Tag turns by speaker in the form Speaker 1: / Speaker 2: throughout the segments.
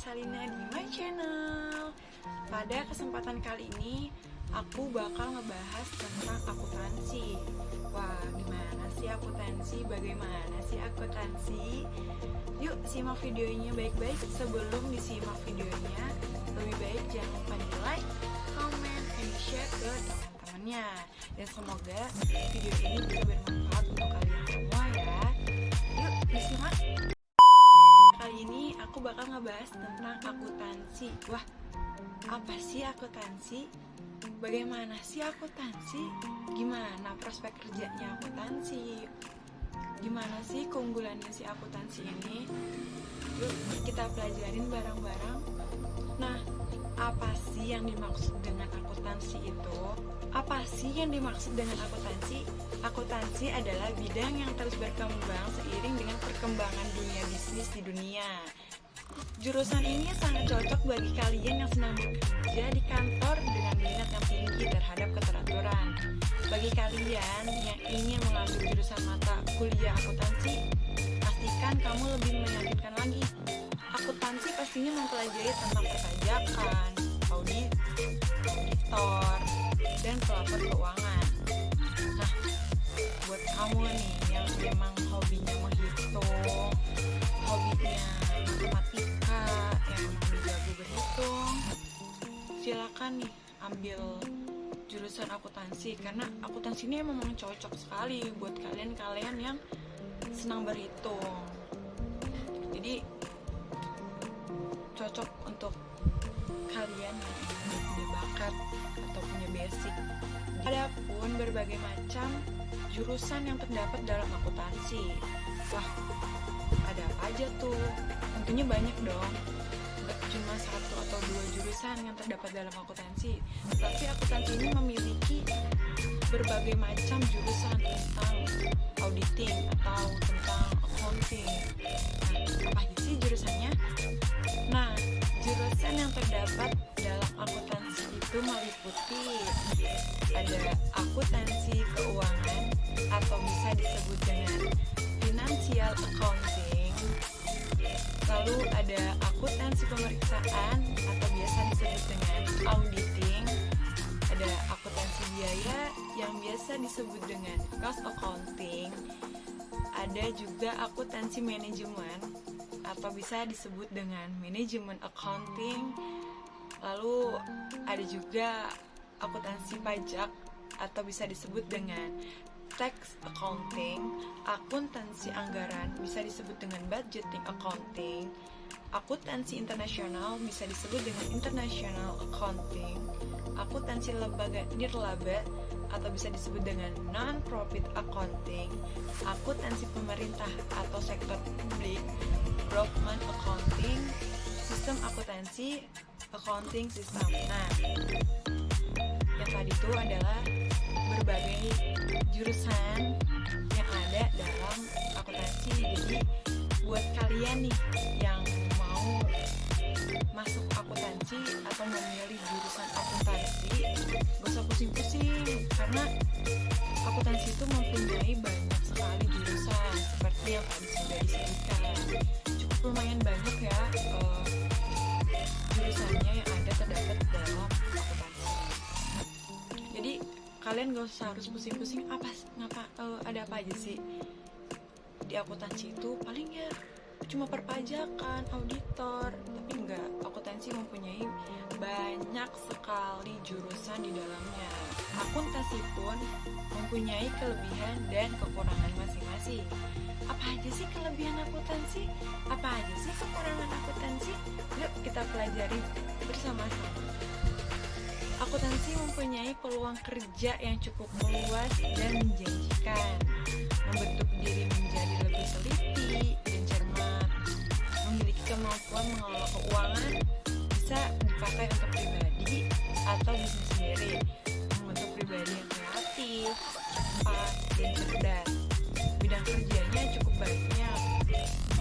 Speaker 1: Salina di my channel. Pada kesempatan kali ini aku bakal ngebahas tentang akuntansi. Wah, gimana sih akuntansi? Bagaimana sih akuntansi? Yuk simak videonya baik-baik. Sebelum disimak videonya, lebih baik jangan lupa di like, comment, and share ke teman-temannya. Dan semoga video ini bisa bermanfaat untuk kalian semua ya. Yuk disimak. Kali ini aku bakal ngebahas tentang akuntansi. Wah, apa sih akuntansi? Bagaimana sih akuntansi? Gimana prospek kerjanya akuntansi? Gimana sih keunggulannya si akuntansi ini? Yuk kita pelajarin bareng-bareng. Nah, apa sih yang dimaksud dengan akuntansi itu? Apa sih yang dimaksud dengan akuntansi? Akuntansi adalah bidang yang terus berkembang seiring dengan perkembangan dunia bisnis di dunia. Jurusan ini sangat cocok bagi kalian yang sedang bekerja di kantor dengan minat yang tinggi terhadap keteraturan. Bagi kalian yang ingin mengambil jurusan mata kuliah akuntansi, pastikan kamu lebih meyakinkan lagi. Akuntansi pastinya mempelajari tentang perpajakan, auditor, dan pelapor keuangan. Nah, buat kamu nih yang memang hobinya menghitung, hobinya matematika, yang memang jago berhitung, silakan nih ambil jurusan akuntansi, karena akuntansi ini memang cocok sekali buat kalian yang senang berhitung. Jadi cocok untuk kalian yang punya bakat atau punya basic. Adapun berbagai macam jurusan yang terdapat dalam akuntansi. Wah, ada apa aja tuh? Tentunya banyak dong. Gak cuma satu atau dua jurusan yang terdapat dalam akuntansi, tapi akuntansi ini memiliki berbagai macam jurusan tentang auditing atau tentang accounting. Nah, apa aja sih jurusannya? Nah, jurusan yang terdapat dalam akuntansi itu meliputi ada akuntansi keuangan atau bisa disebut dengan financial accounting. Lalu ada akuntansi pemeriksaan atau biasa disebut dengan auditing. Ada akuntansi biaya yang biasa disebut dengan cost accounting. Ada juga akuntansi manajemen atau bisa disebut dengan manajemen accounting. Lalu ada juga akuntansi pajak atau bisa disebut dengan tax accounting. Akuntansi anggaran bisa disebut dengan budgeting accounting. Akuntansi internasional bisa disebut dengan international accounting. Akuntansi lembaga nirlaba atau bisa disebut dengan non-profit accounting. Akuntansi pemerintah atau sektor publik, government accounting. Sistem akuntansi, accounting system. Nah, yang tadi itu adalah berbagai jurusan yang ada dalam akuntansi. Jadi buat kalian nih yang mau masuk akuntansi atau memilih jurusan akuntansi, gak usah pusing-pusing, karena akuntansi itu mempunyai banyak sekali jurusan seperti yang tadi sudah disebutkan. Cukup lumayan banyak ya jurusannya yang ada terdapat dalam akuntansi. Jadi kalian gak usah harus pusing-pusing ada apa aja sih di akuntansi itu. Paling ya cuma perpajakan, auditor, tapi enggak, akuntansi mempunyai banyak sekali jurusan di dalamnya. Akuntansi pun mempunyai kelebihan dan kekurangan masing-masing. Apa aja sih kelebihan akuntansi? Apa aja sih kekurangan akuntansi? Yuk kita pelajari bersama-sama. Akuntansi mempunyai peluang kerja yang cukup luas dan menjanjikan, membentuk diri menjadi lebih teliti dan cermat, memiliki kemampuan mengelola keuangan, bisa dipakai untuk pribadi atau bisnis sendiri, membentuk pribadi yang kreatif, cepat, dan cerdas. Bidang kerjanya cukup banyak,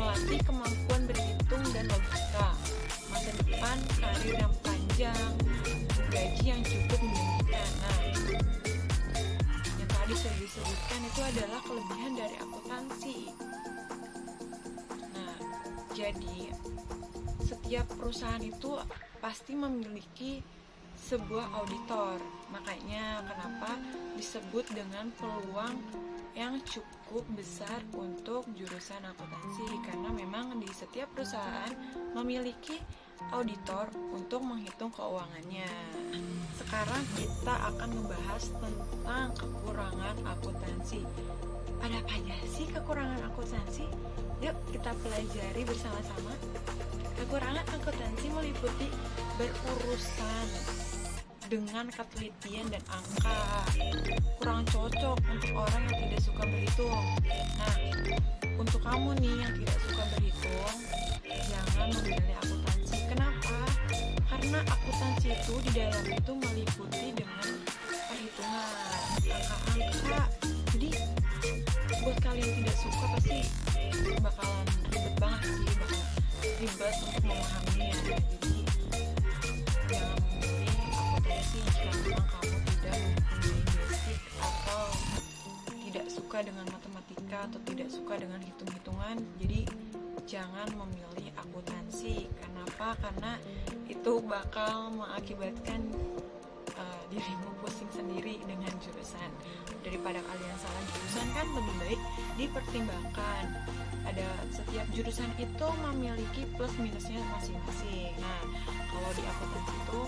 Speaker 1: melatih kemampuan berhitung dan logika, masa depan karir yang panjang, gaji yang cukup menjanjikan. Nah, yang tadi sudah disebutkan itu adalah kelebihan dari akuntansi. Nah, jadi setiap perusahaan itu pasti memiliki sebuah auditor. Makanya kenapa disebut dengan peluang yang cukup besar untuk jurusan akuntansi, karena memang di setiap perusahaan memiliki auditor untuk menghitung keuangannya. Sekarang kita akan membahas tentang kekurangan akuntansi. Ada apa aja sih kekurangan akuntansi? Yuk kita pelajari bersama-sama. Kekurangan akuntansi meliputi berurusan dengan ketelitian dan angka, kurang cocok untuk orang yang tidak suka berhitung. Nah, untuk kamu nih yang tidak suka berhitung, jangan memilih akuntansi. Kenapa? Karena akuntansi itu di dalam itu meliputi dengan perhitungan, angka-angka. Jadi buat kalian yang tidak suka pasti bakalan ribet banget sih, bakal ribet untuk memahaminya. Jadi jangan memilih akuntansi jika memang kamu tidak mempunyai basic atau tidak suka dengan matematika atau tidak suka dengan hitung-hitungan. Jadi jangan memilih akuntansi. Kenapa? Karena itu bakal mengakibatkan dirimu pusing sendiri dengan jurusan. Daripada kalian salah jurusan, kan lebih baik dipertimbangkan. Ada setiap jurusan itu memiliki plus minusnya masing-masing. Nah, kalau di akuntansi itu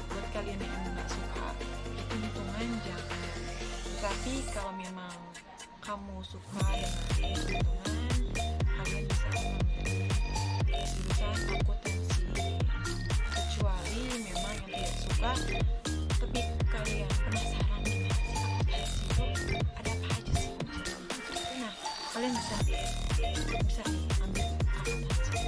Speaker 1: buat kalian yang nggak suka hitung-hitungan jangan. Tapi kalau memang kamu suka dengan hitung-hitungan, kalian bisa memilih jurusan akuntansi. Kecuali memang yang tidak suka, tapi kalian penasaran gimana sih akuntansi itu ada apa aja sih. Nah, kalian bisa nih ambil akuntansi.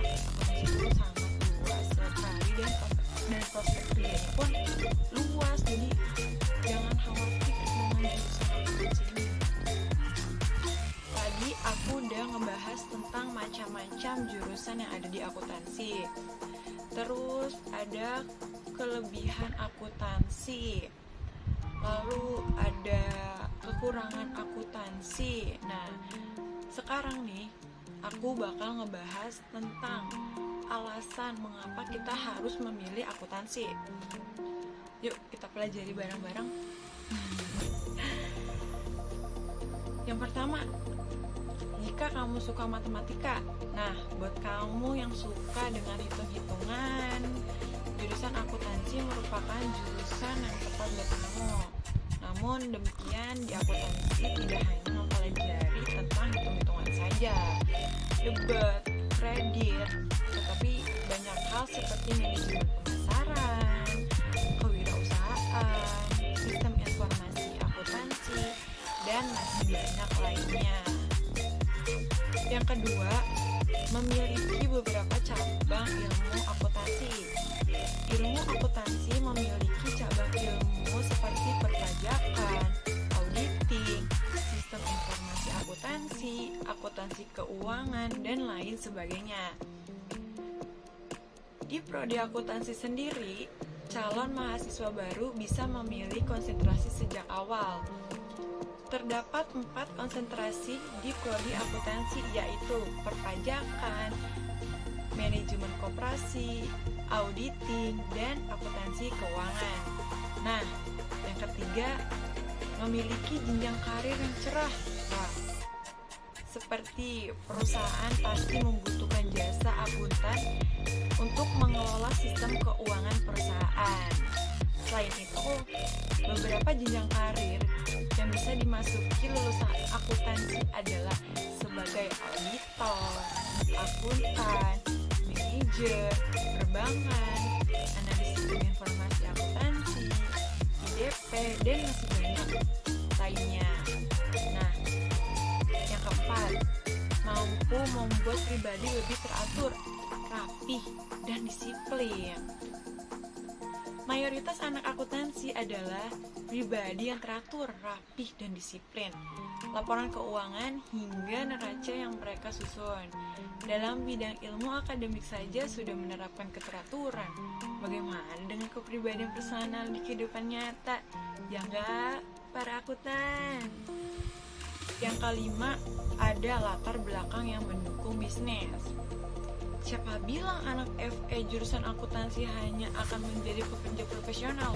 Speaker 1: Ya, akuntansi itu sangat luas sekali dan prospek kerjanya pun luas. Jadi jangan khawatir dengan jurusan akuntansi ini. Tadi aku udah ngebahas tentang macam-macam jurusan yang ada di akuntansi. Terus ada kelebihan akuntansi, lalu ada kekurangan akuntansi. Nah, sekarang nih aku bakal ngebahas tentang alasan mengapa kita harus memilih akuntansi. Yuk kita pelajari bareng-bareng. Yang pertama, jika kamu suka matematika. Nah, buat kamu yang suka dengan hitung-hitungan, jurusan akuntansi merupakan jurusan yang tepat buat kamu. Namun demikian, di akuntansi tidak hanya mempelajari tentang hitung-hitungan saja, debit, kredit, tetapi banyak hal seperti manajemen pemasaran, kewirausahaan, sistem informasi akuntansi, dan masih banyak lainnya. Yang kedua, memiliki beberapa cabang ilmu akuntansi. Ilmu akuntansi memiliki cabang ilmu seperti perpajakan, auditing, sistem informasi akuntansi, akuntansi keuangan, dan lain sebagainya. Di prodi akuntansi sendiri, calon mahasiswa baru bisa memilih konsentrasi sejak awal. Terdapat 4 konsentrasi di prodi akuntansi, yaitu perpajakan, manajemen koperasi, auditing, dan akuntansi keuangan. Nah, yang ketiga, memiliki jenjang karir yang cerah. Nah, seperti perusahaan pasti membutuhkan jasa akuntan untuk mengelola sistem keuangan perusahaan. Selain itu, beberapa jenjang karir yang bisa dimasuki lulusan akuntansi adalah sebagai auditor, akuntan, manajer, perbankan, analis sistem informasi akuntansi, IDP, dan masih banyak lainnya. Nah, yang keempat, mampu membuat pribadi lebih teratur, rapih, dan disiplin. Mayoritas anak akuntansi adalah pribadi yang teratur, rapih, dan disiplin. Laporan keuangan hingga neraca yang mereka susun. Dalam bidang ilmu akademik saja sudah menerapkan keteraturan. Bagaimana dengan kepribadian personal di kehidupan nyata? Ya enggak, para akuntan. Yang kelima, ada latar belakang yang mendukung bisnis. Siapa bilang anak FE jurusan akuntansi hanya akan menjadi pekerja profesional?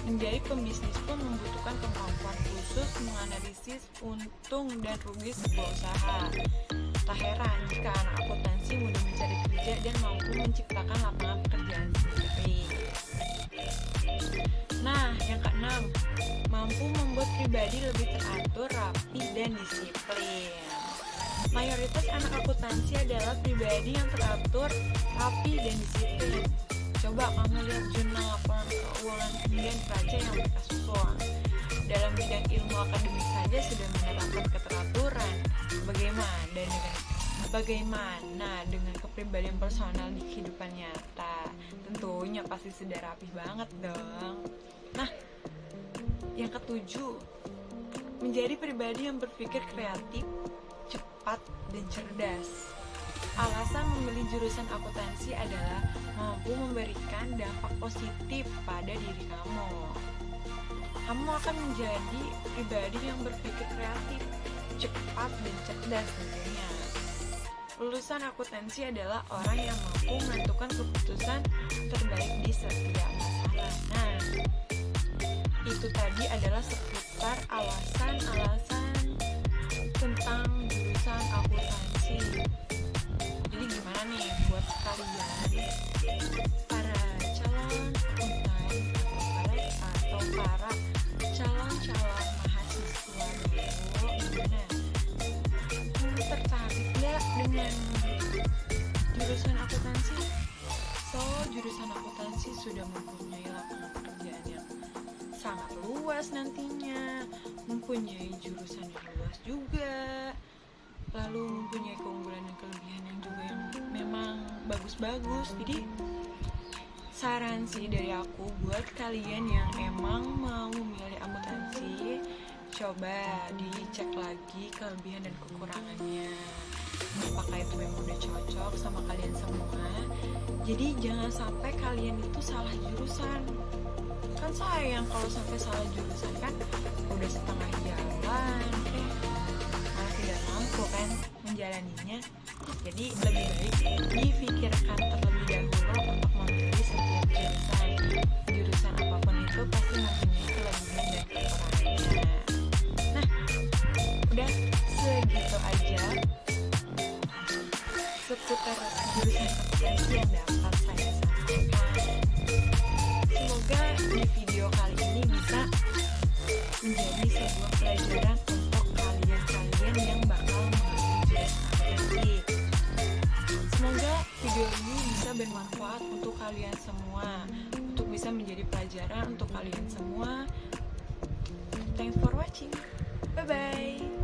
Speaker 1: Menjadi pembisnis pun membutuhkan kemampuan khusus menganalisis untung dan rugi sebuah usaha. Tak heran jika anak akuntansi mudah mencari kerja dan mampu menciptakan lapangan pekerjaan sendiri. Nah, yang keenam, mampu membuat pribadi lebih teratur, rapi, dan disiplin. Mayoritas anak akuntansi adalah pribadi yang teratur, rapi, dan disiplin. Coba kamu lihat jurnal laporan keuangan harian pelajar yang mereka susun. Dalam bidang ilmu akademik saja sudah menerapkan keteraturan. Bagaimana dengan kepribadian personal di kehidupan nyata? Tentunya pasti sudah rapi banget dong. Nah, yang ketujuh, menjadi pribadi yang berpikir kreatif, cepat, dan cerdas. Alasan memilih jurusan akuntansi adalah mampu memberikan dampak positif pada diri kamu. Kamu akan menjadi pribadi yang berpikir kreatif, cepat, dan cerdas tentunya. Lulusan akuntansi adalah orang yang mampu menentukan keputusan terbaik di setiap masalah. Nah, itu tadi adalah seputar alasan-alasan tentang jurusan akuntansi. Jadi gimana nih buat kalian para calon akuntan atau para calon mahasiswa baru, gimana? Tertarik nggak dengan jurusan akuntansi? So, jurusan akuntansi sudah mempunyai lapangan pekerjaan yang sangat luas nantinya, mempunyai jurusan yang luas juga, lalu mempunyai keunggulan dan kelebihan yang juga yang memang bagus-bagus. Jadi saran sih dari aku buat kalian yang emang mau memilih akuntansi, coba dicek lagi kelebihan dan kekurangannya, apakah itu memang udah cocok sama kalian semua. Jadi jangan sampai kalian itu salah jurusan. Kan sayang kalau sampai salah jurusan, kan udah setengah jalan malah tidak mampu kan menjalaninya. Jadi lebih baik difikirkan terlebih dahulu untuk memilih setiap jurusan apapun itu pasti mempunyai kelebihan dan kekurangannya. Nah, udah segitu aja seputar jurusan akuntansi yang dapat saya sampaikan. Semoga di video kali ini bisa menjadi sebuah pelajaran untuk kalian-kalian yang bakal mengambil jurusan akuntansi. Semoga video ini bisa bermanfaat untuk kalian semua, untuk bisa menjadi pelajaran untuk kalian semua. Thanks for watching. Bye-bye.